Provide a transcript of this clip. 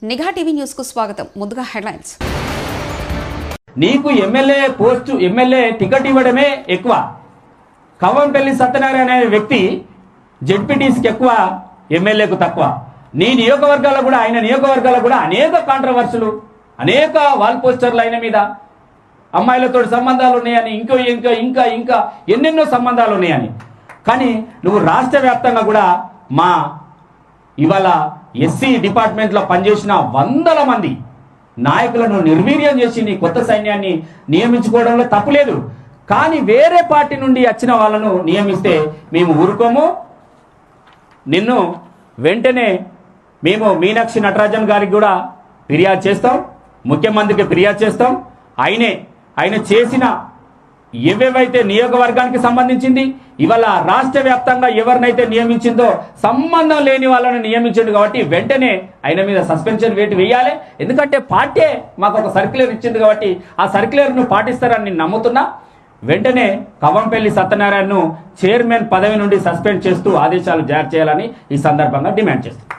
నిఘా TV news కు స్వాగతం. ముందుగా హెడ్లైన్స్. నీకు ఎమ్మెల్యే టికెట్ ఇవ్వడమే ఎక్కువ. కవంపల్లి సత్యనారాయణ అనే వ్యక్తి జెడ్పీటీసీకి ఎక్కువ, ఎమ్మెల్యేకు తక్కువ. నీ నియోజకవర్గాల్లో కూడా, ఆయన నియోజకవర్గాల్లో కూడా అనేక కాంట్రవర్సీలు, అనేక వాల్ పోస్టర్లు ఆయన మీద అమ్మాయిలతో సంబంధాలు ఉన్నాయని, ఇంకా ఎన్నెన్నో సంబంధాలు ఉన్నాయని. కానీ నువ్వు రాష్ట్ర వ్యాప్తంగా కూడా ఇవాళ ఎస్సీ డిపార్ట్మెంట్లో పనిచేసిన వందల మంది నాయకులను నిర్వీర్యం చేసి నీ కొత్త సైన్యాన్ని నియమించుకోవడంలో తప్పులేదు. కానీ వేరే పార్టీ నుండి వచ్చిన వాళ్ళను నియమిస్తే మేము ఊరుకోము. నిన్ను వెంటనే మేము మీనాక్షి నటరాజన్ గారికి కూడా ఫిర్యాదు చేస్తాం, ముఖ్యమంత్రికి ఫిర్యాదు చేస్తాం. ఆయన చేసిన ఏవేవైతే నియోజకవర్గానికి సంబంధించింది, ఇవాళ రాష్ట్ర వ్యాప్తంగా ఎవరినైతే నియమించిందో సంబంధం లేని వాళ్ళని నియమించింది. కాబట్టి వెంటనే ఆయన మీద సస్పెన్షన్ వేయాలి. ఎందుకంటే పార్టీ మాకు ఒక సర్క్యులర్ ఇచ్చింది కాబట్టి ఆ సర్క్యులర్ను పాటిస్తారని నేను నమ్ముతున్నా. వెంటనే కవంపల్లి సత్యనారాయణను చైర్మన్ పదవి నుండి సస్పెండ్ చేస్తూ ఆదేశాలు జారీ చేయాలని ఈ సందర్భంగా డిమాండ్ చేస్తున్నాను.